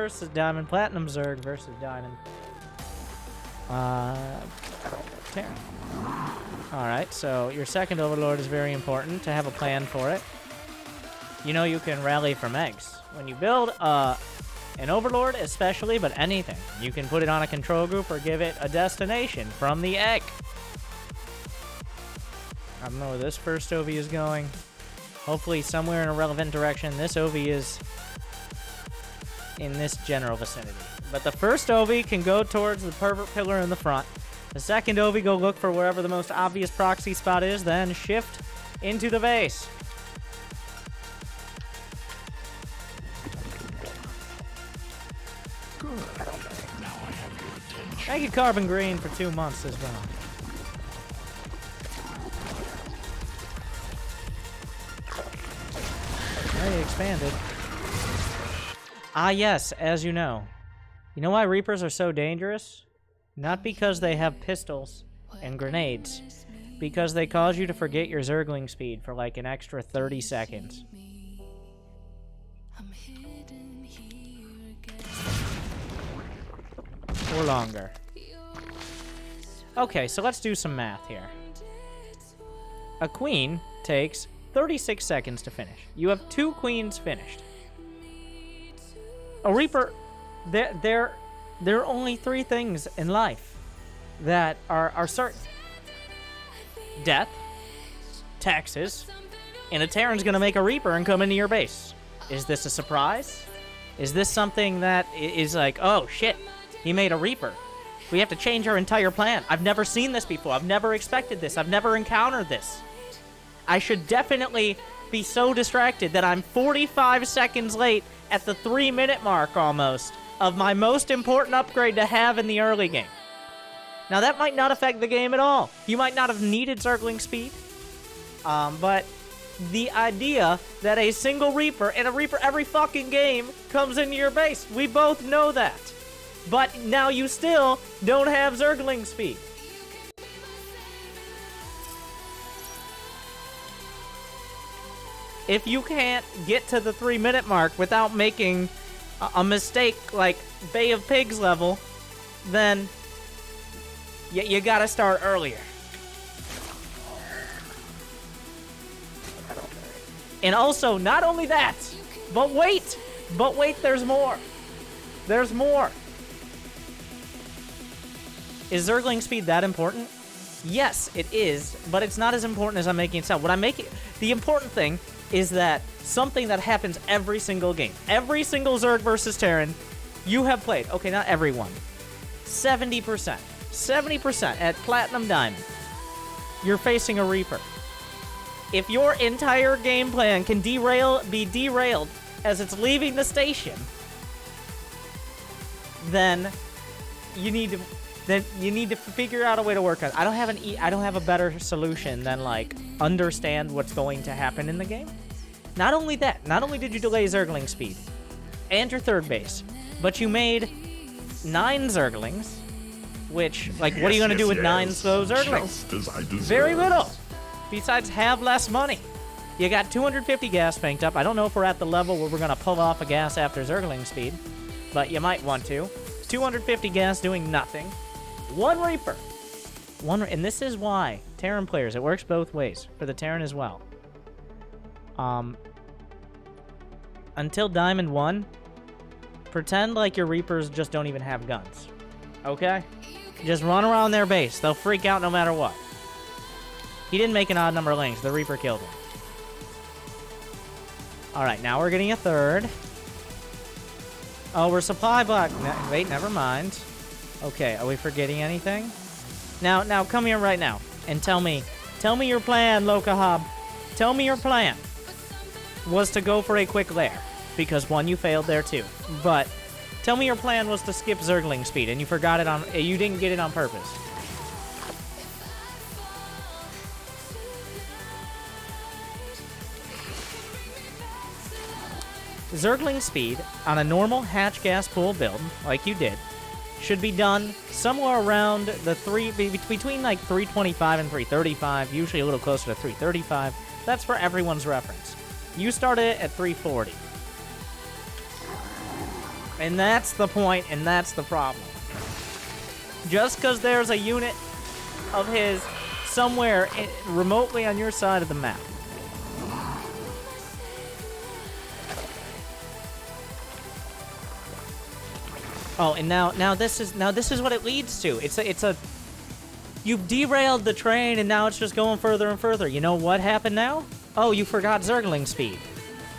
versus Diamond. Platinum Zerg versus Diamond. Terran. Alright, so your second Overlord is very important to have a plan for it. You know you can rally from eggs. When you build an Overlord especially, but anything, you can put it on a control group or give it a destination from the egg. I don't know where this first OV is going. Hopefully somewhere in a relevant direction. This OV is in this general vicinity. But the first OV can go towards the pervert pillar in the front. The second OV go look for wherever the most obvious proxy spot is, then shift into the base. Good. Now I have your attention. Thank you, Carbon Green, for 2 months as well. Already expanded. Ah, yes, as you know. You know why Reapers are so dangerous? Not because they have pistols and grenades. Because they cause you to forget your Zergling speed for like an extra 30 seconds. Or longer. Okay, so let's do some math here. A queen takes 36 seconds to finish. You have 2 queens finished. A Reaper, there are only 3 things in life that are certain. Death, taxes, and a Terran's gonna make a Reaper and come into your base. Is this a surprise? Is this something that is like, oh shit, he made a Reaper. We have to change our entire plan. I've never seen this before. I've never expected this. I've never encountered this. I should definitely be so distracted that I'm 45 seconds late at the 3-minute mark almost of my most important upgrade to have in the early game. Now that might not affect the game at all. You might not have needed Zergling speed, but the idea that a single Reaper and a Reaper every fucking game comes into your base, we both know that. But now you still don't have Zergling speed. If you can't get to the 3-minute mark without making a mistake like Bay of Pigs level, then you gotta start earlier. And also, not only that, but wait, there's more. There's more. Is Zergling speed that important? Yes, it is, but it's not as important as I'm making it sound. The important thing is that something that happens every single game, every single Zerg versus Terran you have played, okay, not everyone, 70%, 70% at Platinum Diamond, you're facing a Reaper. If your entire game plan can be derailed as it's leaving the station, then you need to figure out a way to work on it. I don't have a better solution than like understand what's going to happen in the game. Not only that, not only did you delay Zergling speed and your third base, but you made 9 Zerglings, which, like, what are you going to do with 9 slow Zerglings? Very little, besides have less money. You got 250 gas banked up. I don't know if we're at the level where we're going to pull off a gas after Zergling speed, but you might want to. 250 gas doing nothing. 1 Reaper. And this is why Terran players, it works both ways for the Terran as well. Until Diamond 1, pretend like your Reapers just don't even have guns. Okay? Just run around their base. They'll freak out no matter what. He didn't make an odd number of lanes. The Reaper killed him. Alright, now we're getting a third. Oh, we're supply block. Wait, never mind. Okay, are we forgetting anything? Now, come here right now and tell me your plan, Lokahab. Tell me your plan was to go for a quick lair, because 1, you failed there too. But tell me your plan was to skip Zergling speed, and you forgot it on. You didn't get it on purpose. Zergling speed on a normal hatch gas pool build, like you did, should be done somewhere around the between like 325 and 335, usually a little closer to 335. That's for everyone's reference. You started at 340. And that's the point, and that's the problem. Just because there's a unit of his somewhere remotely on your side of the map. Oh, and now this is what it leads to. It's a you've derailed the train, and now it's just going further and further. You know what happened now? Oh, you forgot Zergling speed.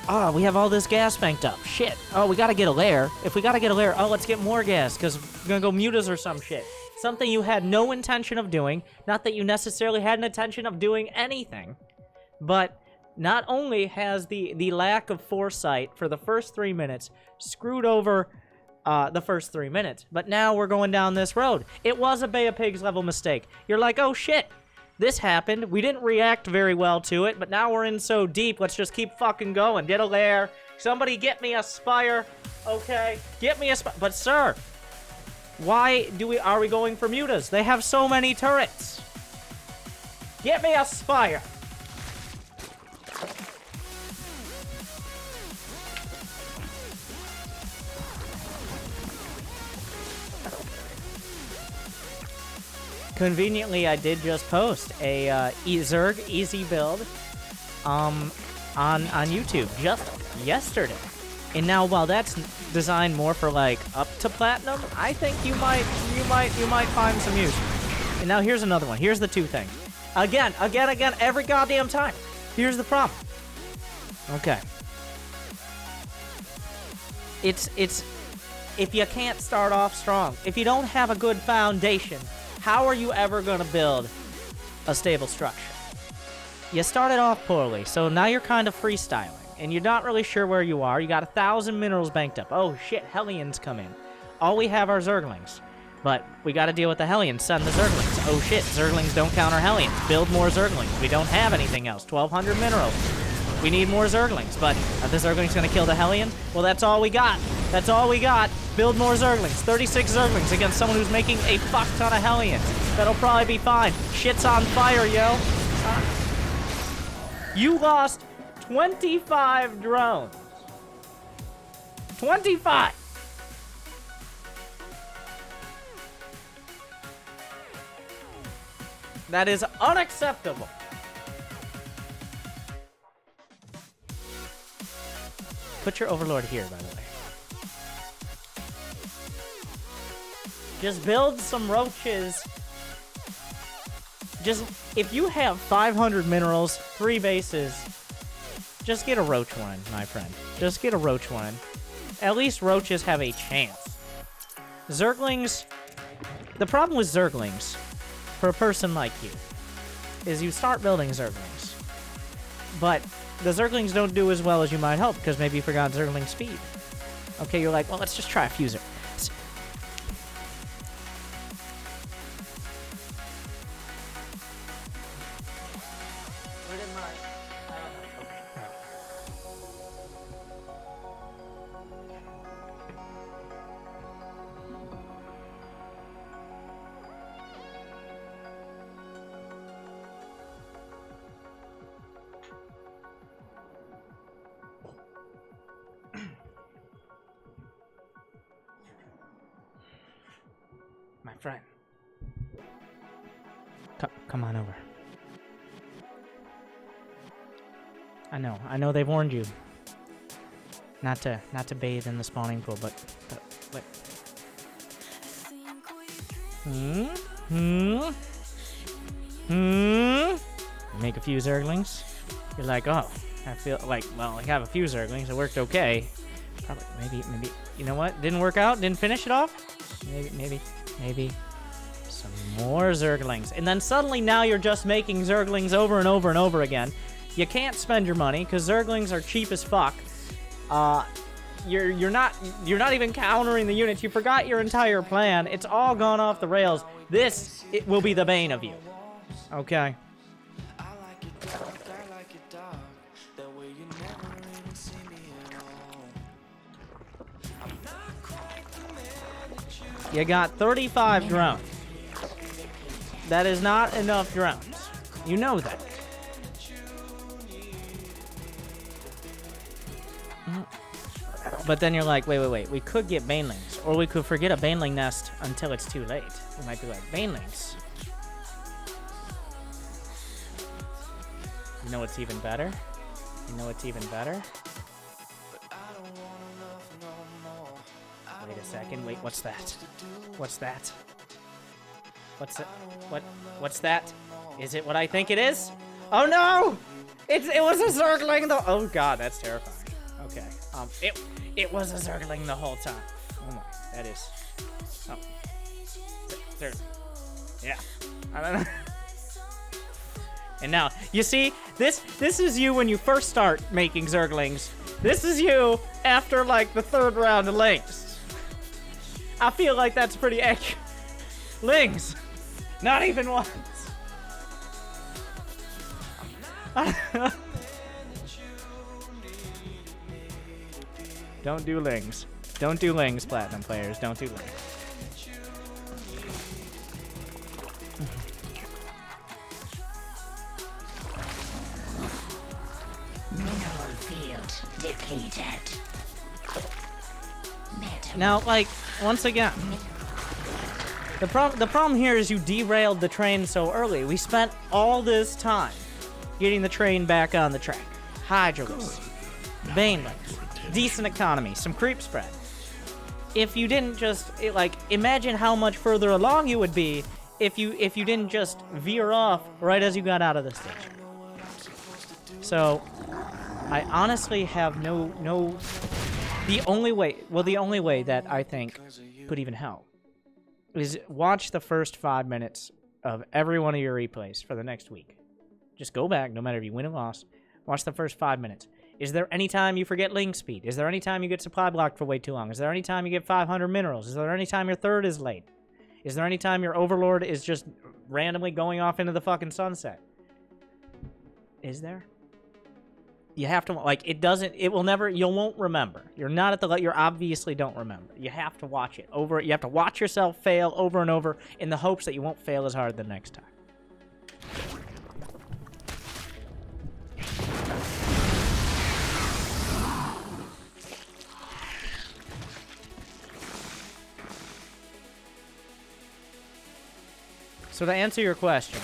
Oh, we have all this gas banked up. Shit. Oh, we gotta get a lair. If we gotta get a lair, oh, let's get more gas, because we're gonna go mutas or some shit. Something you had no intention of doing. Not that you necessarily had an intention of doing anything. But not only has the lack of foresight for the first 3 minutes screwed over the first 3 minutes, but now we're going down this road. It was a Bay of Pigs level mistake. You're like, oh shit. This happened. We didn't react very well to it, but now we're in so deep. Let's just keep fucking going. Get a lair. Somebody get me a spire. Okay? Get me a spire. But sir, why are we going for mutas? They have so many turrets. Get me a spire. Conveniently, I did just post a Zerg easy build on YouTube just yesterday. And now, while that's designed more for like up to platinum, I think you might find some use. And now here's another one. Here's the two things. Again, every goddamn time. Here's the problem. Okay. It's if you can't start off strong, if you don't have a good foundation, how are you ever going to build a stable structure? You started off poorly, so now you're kind of freestyling, and you're not really sure where you are. You got 1,000 minerals banked up. Oh shit, Hellions come in. All we have are Zerglings, but we got to deal with the Hellions. Send the Zerglings. Oh shit, Zerglings don't counter Hellions. Build more Zerglings. We don't have anything else. 1,200 minerals. We need more Zerglings, but are the Zerglings going to kill the Hellions? Well, that's all we got. That's all we got. Build more Zerglings. 36 Zerglings against someone who's making a fuck ton of Hellions. That'll probably be fine. Shit's on fire, yo. You lost 25 drones. 25! That is unacceptable. Put your Overlord here, by the way. Just build some roaches. Just, if you have 500 minerals, 3 bases, just get a roach one, my friend. Just get a roach one. At least roaches have a chance. Zerglings, the problem with Zerglings, for a person like you, is you start building Zerglings, but the Zerglings don't do as well as you might hope, because maybe you forgot Zergling speed. Okay, you're like, well, let's just try a few Zerglings. My friend. Come on over. I know they've warned you not to bathe in the spawning pool, but make a few Zerglings. You're like, oh, I feel like, well, I have a few Zerglings. It worked okay. Probably, maybe. You know what? Didn't work out. Didn't finish it off. Maybe some more Zerglings. And then suddenly now you're just making Zerglings over and over and over again. You can't spend your money because Zerglings are cheap as fuck. You're not even countering the units. You forgot your entire plan. It's all gone off the rails. It will be the bane of you. Okay. You got 35 drones. That is not enough drones. You know that. But then you're like, wait. We could get banelings. Or we could forget a baneling nest until it's too late. We might be like, banelings. You know what's even better? You know what's even better? Wait a second. Wait, what's that? What's that? What's it? What's that? Is it what I think it is? Oh no! It was a Zergling the— oh god, that's terrifying. Okay. It was a Zergling the whole time. Oh my, that is— oh. There's— yeah. I don't know. And now, you see, this is you when you first start making Zerglings. This is you after, like, the 3rd round of Lings. I feel like that's pretty accurate. Lings. Not even once. Don't do Lings. Don't do Lings, Platinum players. Don't do Lings. Mineral field depleted. Now, like, once again, the problem here is you derailed the train so early. We spent all this time getting the train back on the track. Hydralis, banelings, decent economy, some creep spread. If you didn't just, imagine how much further along you would be if you didn't just veer off right as you got out of the station. So, I honestly have no. The only way that I think could even help is watch the first 5 minutes of every one of your replays for the next week. Just go back, no matter if you win or lost. Watch the first 5 minutes. Is there any time you forget ling speed? Is there any time you get supply blocked for way too long? Is there any time you get 500 minerals? Is there any time your 3rd is late? Is there any time your overlord is just randomly going off into the fucking sunset? Is there? You have to, it will never, you won't remember. You're not at the, you obviously don't remember. You have to watch it over, you have to watch yourself fail over and over in the hopes that you won't fail as hard the next time. So to answer your question,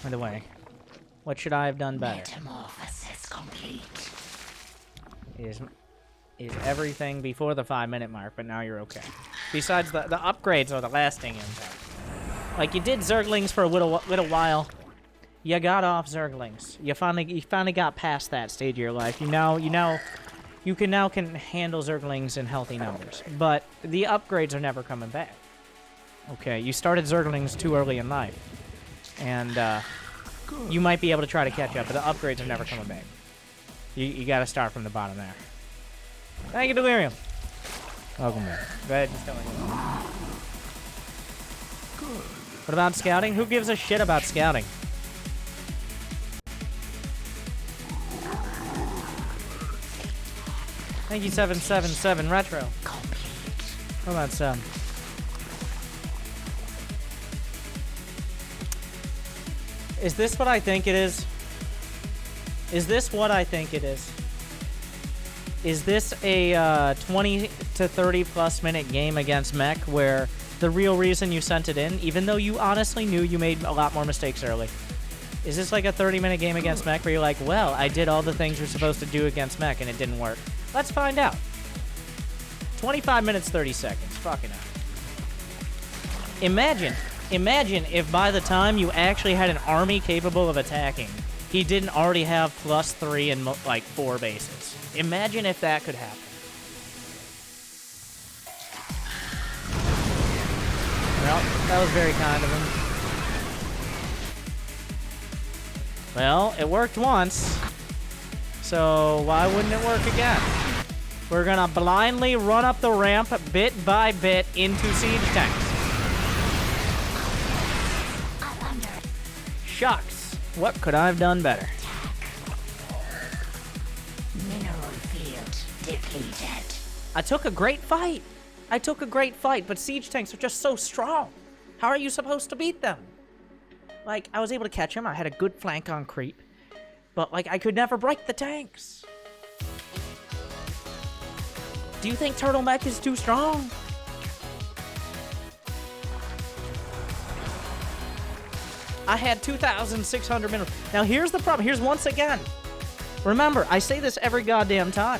by the way, what should I have done better? Metamorphosis complete. Is everything before the 5-minute mark, but now you're okay. Besides the upgrades are the lasting impact. Like, you did Zerglings for a little while. You got off Zerglings. You finally got past that stage of your life. You can now handle Zerglings in healthy numbers. But the upgrades are never coming back. Okay, you started Zerglings too early in life. And you might be able to try to catch up, but the upgrades are never coming back. You gotta start from the bottom there. Thank you, Delirium. Welcome back. Go ahead, just tell me. What about scouting? Who gives a shit about scouting? Thank you, 777 Retro. What about some? Is this what I think it is? Is this what I think it is? Is this a 20 to 30 plus minute game against Mech where the real reason you sent it in, even though you honestly knew you made a lot more mistakes early? Is this like a 30-minute game against Mech where you're like, well, I did all the things you're supposed to do against Mech and it didn't work? Let's find out. 25 minutes, 30 seconds. Fucking hell. Imagine if by the time you actually had an army capable of attacking, he didn't already have +3 and like 4 bases. Imagine if that could happen. Well, that was very kind of him. Well, it worked once, so why wouldn't it work again? We're gonna blindly run up the ramp bit by bit into siege tanks. Shucks, what could I have done better? Mineral field depleted. I took a great fight, but siege tanks are just so strong. How are you supposed to beat them? Like, I was able to catch him, I had a good flank on creep, but, like, I could never break the tanks. Do you think Turtle Mech is too strong? I had 2,600 minerals. Now here's the problem. Here's once again. Remember, I say this every goddamn time.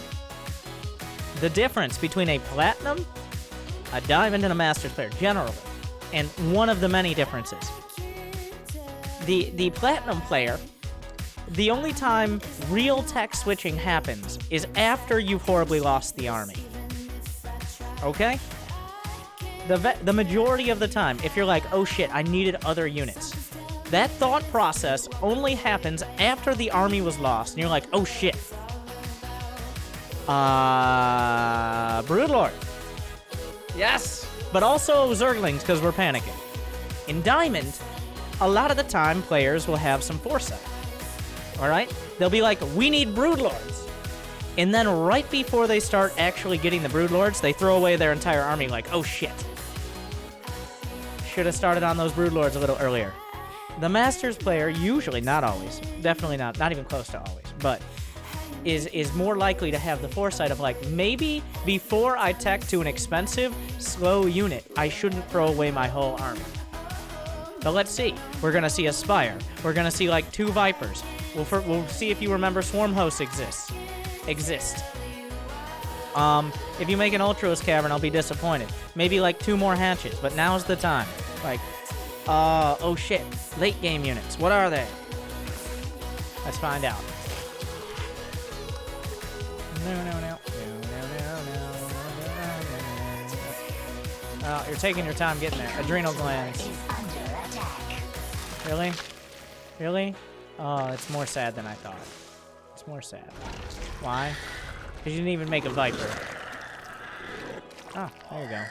The difference between a platinum, a diamond, and a master's player, generally, and one of the many differences. The platinum player, the only time real tech switching happens is after you've horribly lost the army. Okay? The majority of the time, if you're like, oh shit, I needed other units, that thought process only happens after the army was lost, and you're like, oh shit. Broodlord. Yes! But also Zerglings, because we're panicking. In Diamond, a lot of the time, players will have some foresight. Alright? They'll be like, we need Broodlords. And then right before they start actually getting the Broodlords, they throw away their entire army like, oh shit. Should have started on those Broodlords a little earlier. The Masters player, usually, not always, definitely not even close to always, but is more likely to have the foresight of like, maybe before I tech to an expensive, slow unit, I shouldn't throw away my whole army. But let's see. We're going to see a Spire. We're going to see like 2 Vipers. We'll see if you remember Swarm Hosts exist. If you make an Ultros Cavern, I'll be disappointed. Maybe like 2 more hatches, but now's the time. Like, oh shit. Late game units. What are they? Let's find out. No. Oh, you're taking your time getting there. Adrenal glands. Really? Really? Oh, it's more sad than I thought. It's more sad. Why? Because you didn't even make a Viper. Oh, there you go.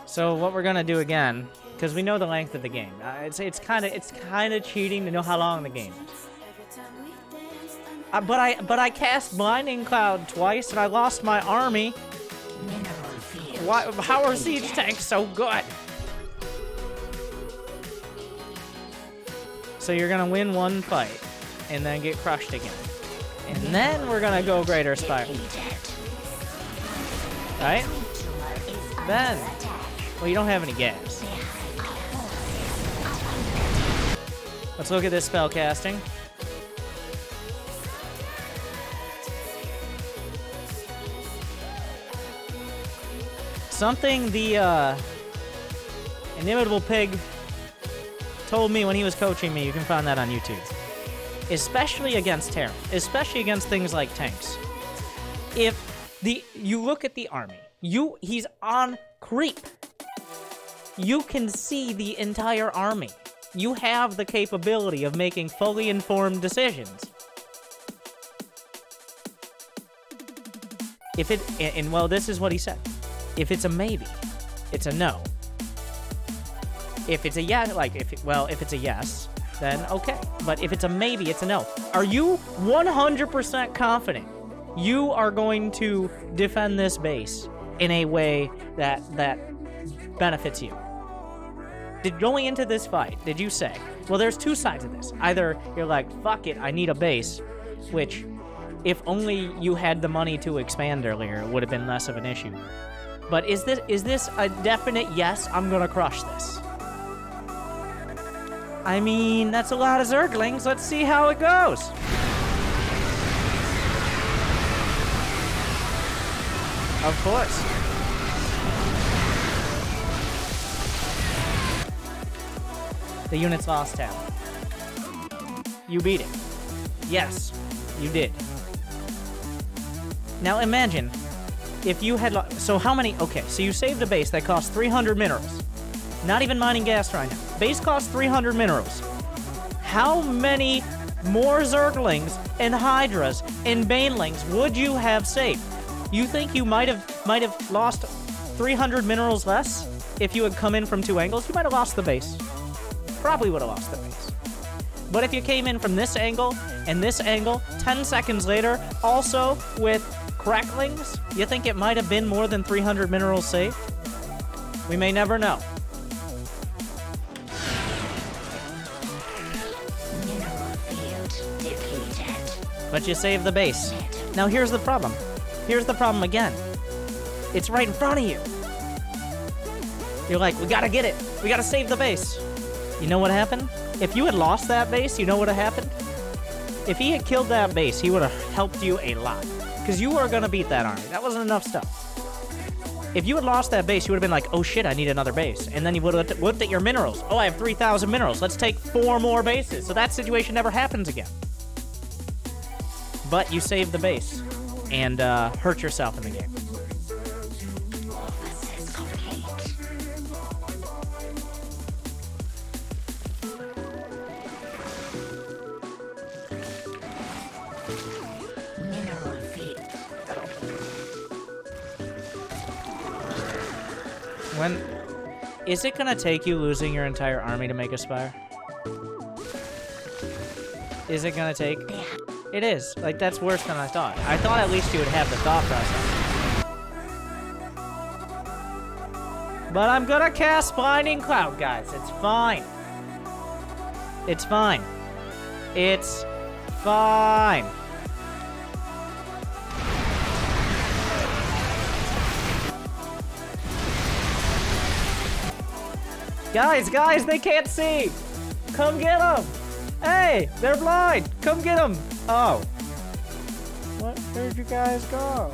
So what we're gonna do again, because we know the length of the game. It's kind of cheating to know how long the game is. But I cast Blinding Cloud twice and I lost my army. Why? How are siege tanks so good? So you're gonna win one fight and then get crushed again, and then we're gonna go Greater Spire. Right? Then, well, you don't have any gas. Let's look at this spell casting. Something the inimitable pig told me when he was coaching me. You can find that on YouTube. Especially against Terran, especially against things like tanks. If you look at the army, he's on creep. You can see the entire army. You have the capability of making fully informed decisions. Well, this is what he said. If it's a maybe, it's a no. If it's a yes, if it's a yes, then okay. But if it's a maybe, it's a no. Are you 100% confident you are going to defend this base in a way that benefits you? Going into this fight, did you say, well, there's 2 sides of this. Either you're like, fuck it, I need a base, which, if only you had the money to expand earlier, it would have been less of an issue. But is this a definite yes, I'm gonna crush this? I mean, that's a lot of Zerglings. Let's see how it goes. Of course. The unit's lost town. You beat it. Yes, you did. Now imagine if you had... So how many... Okay, so you saved a base that cost 300 minerals. Not even mining gas right now. Base costs 300 minerals. How many more Zerglings and Hydras and Banelings would you have saved? You think you might have lost 300 minerals less if you had come in from 2 angles? You might have lost the base. Probably would have lost the base. But if you came in from this angle and this angle, 10 seconds later, also with cracklings, you think it might have been more than 300 minerals saved? We may never know. But you save the base. Now here's the problem. Here's the problem again. It's right in front of you. You're like, we gotta get it. We gotta save the base. You know what happened? If you had lost that base, you know what would have happened? If he had killed that base, he would have helped you a lot. Because you were gonna beat that army. That wasn't enough stuff. If you had lost that base, you would have been like, oh shit, I need another base. And then you would have looked at your minerals. Oh, I have 3,000 minerals. Let's take 4 more bases. So that situation never happens again. But you saved the base and hurt yourself in the game. Offices complete. Mineral field. When is it gonna take you losing your entire army to make a spire? Is it gonna take? It is. Like, that's worse than I thought. I thought at least you would have the thought process. But I'm gonna cast Blinding Cloud, guys. It's fine. It's fine. It's fine. Guys, they can't see. Come get them. Hey, they're blind. Come get them. Oh. What? Where'd you guys go?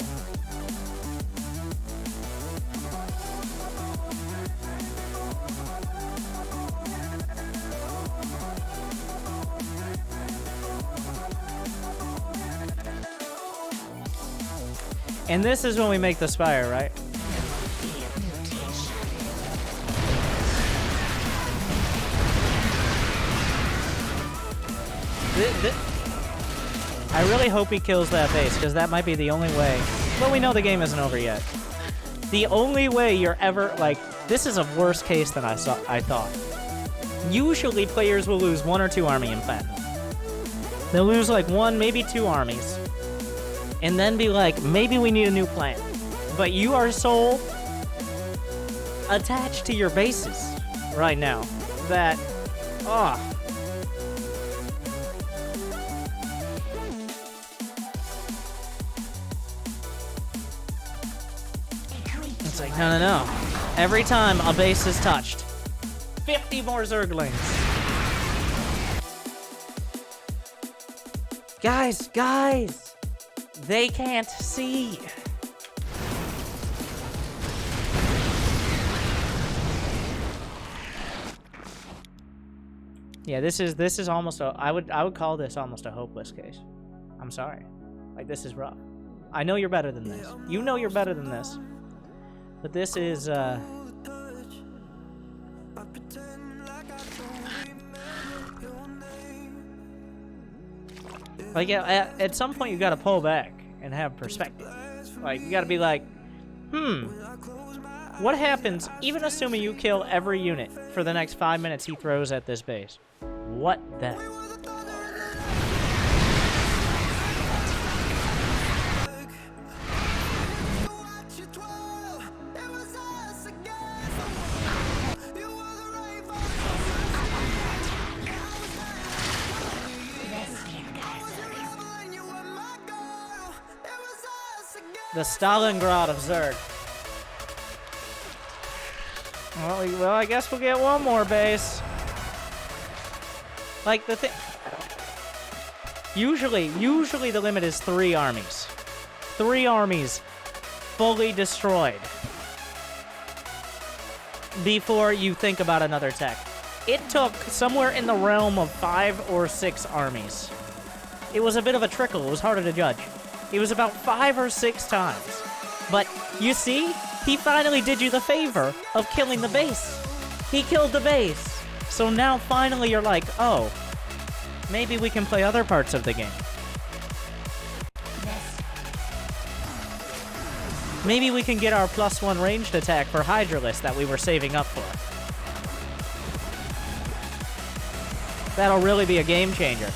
And this is when we make the spire, right? I really hope he kills that base, because that might be the only way. But we know the game isn't over yet. The only way you're ever, like, this is a worse case than I thought. Usually players will lose 1 or 2 army in Platinum. They'll lose like 1, maybe 2 armies. And then be like, maybe we need a new plan. But you are so attached to your bases right now that, It's like, no. Every time a base is touched, 50 more Zerglings. Guys! They can't see. Yeah, this is almost a, I would call this almost a hopeless case. I'm sorry. Like, this is rough. I know you're better than this. You know you're better than this. But this is like, at some point you gotta pull back and have perspective. Like, you gotta be like, what happens, even assuming you kill every unit for the next 5 minutes he throws at this base? What then? The Stalingrad of Zerg. Well, I guess we'll get one more base. Like, the thing... Usually the limit is 3 armies. 3 armies fully destroyed before you think about another tech. It took somewhere in the realm of 5 or 6 armies. It was a bit of a trickle. It was harder to judge. It was about 5 or 6 times. But, you see? He finally did you the favor of killing the base. He killed the base. So now finally you're like, oh, maybe we can play other parts of the game. Maybe we can get our +1 ranged attack for Hydralisk that we were saving up for. That'll really be a game changer.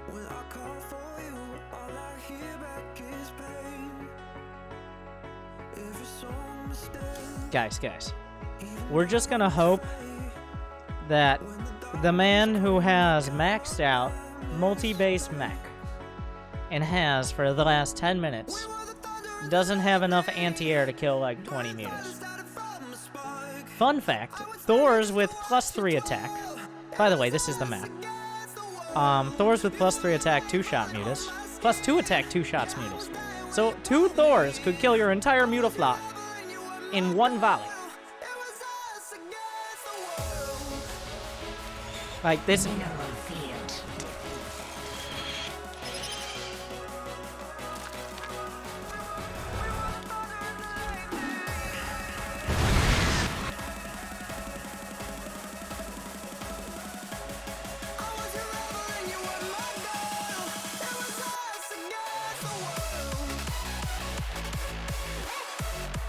When I call for you Guys, we're just gonna hope that the man who has maxed out multi-base mech and has for the last 10 minutes doesn't have enough anti-air to kill like 20 mutas. Fun fact, Thors with +3 attack. By the way, this is the map. Thors with +3 attack, 2-shot mutas. +2 attack, 2 shots mutas. So 2 Thors could kill your entire mutaflot in 1 volley. Like this. Mineral field.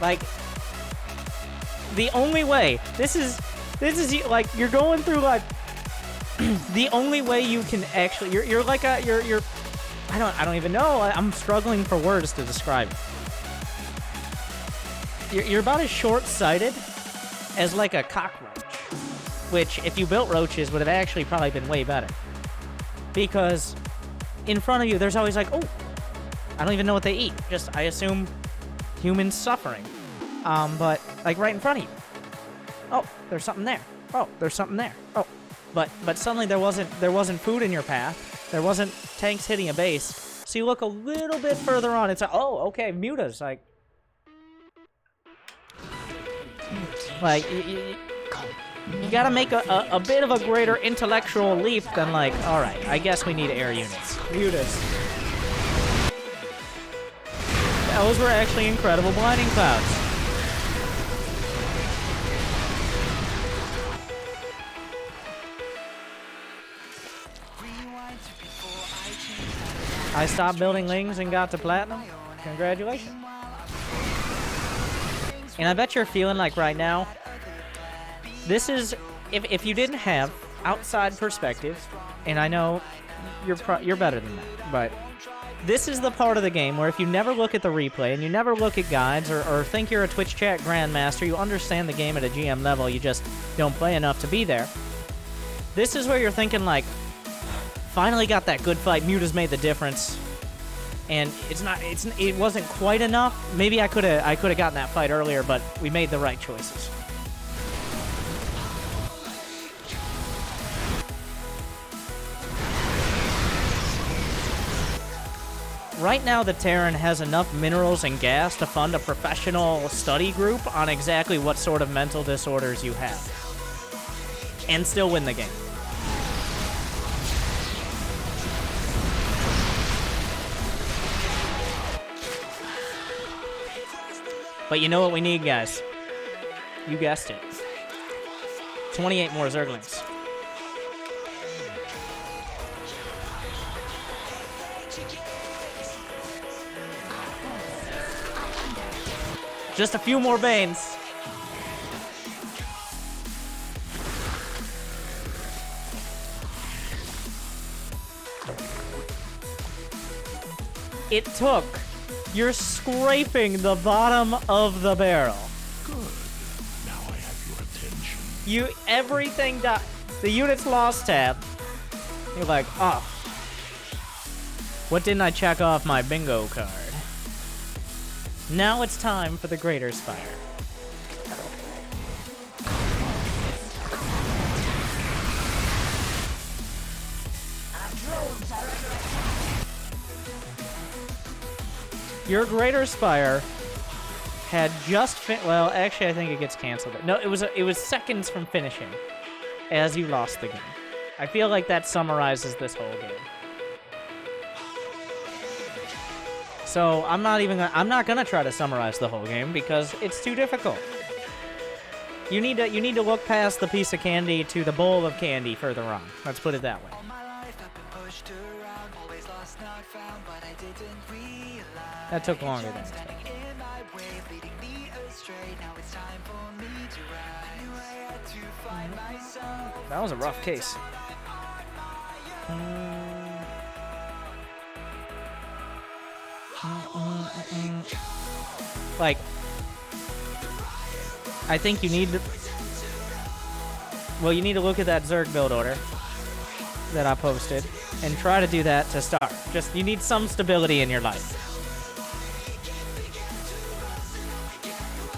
Like, the only way, this is like, you're going through like, the only way you can actually, you're like a, you're, I don't even know, I'm struggling for words to describe it. You're about as short-sighted as like a cockroach, which if you built roaches would have actually probably been way better. Because in front of you, there's always like, oh, I don't even know what they eat. Just, I assume humans suffering. But like right in front of you. Oh, there's something there. Oh, there's something there. Oh, but suddenly there wasn't food in your path. There wasn't tanks hitting a base. So you look a little bit further on. It's like, oh, okay, mutas. Like you gotta make a bit of a greater intellectual leap than like, all right, I guess we need air units. Mutas. Those were actually incredible blinding clouds. I stopped building Lings and got to Platinum. Congratulations. And I bet you're feeling like right now, this is, if you didn't have outside perspective, and I know you're better than that, but this is the part of the game where if you never look at the replay and you never look at guides or think you're a Twitch chat grandmaster, you understand the game at a GM level, you just don't play enough to be there. This is where you're thinking like, finally got that good fight, mutas made the difference. And it wasn't quite enough. Maybe I could have gotten that fight earlier, but we made the right choices. Right now, the Terran has enough minerals and gas to fund a professional study group on exactly what sort of mental disorders you have. And still win the game. But you know what we need, guys? You guessed it. 28 more Zerglings. Just a few more Banes. It took. You're scraping the bottom of the barrel. Good. Now I have your attention. You, everything died. The units lost tab. You're like, oh. What didn't I check off my bingo card? Now it's time for the Greater Spire. Your Greater Spire had just well, actually I think it gets canceled. No, it was seconds from finishing as you lost the game. I feel like that summarizes this whole game. So I'm not gonna try to summarize the whole game because it's too difficult. You need to look past the piece of candy to the bowl of candy further on. Let's put it that way. That took longer than expected. That was a rough case. Like, I think you need to... Well, you need to look at that Zerg build order that I posted and try to do that to start. Just, you need some stability in your life.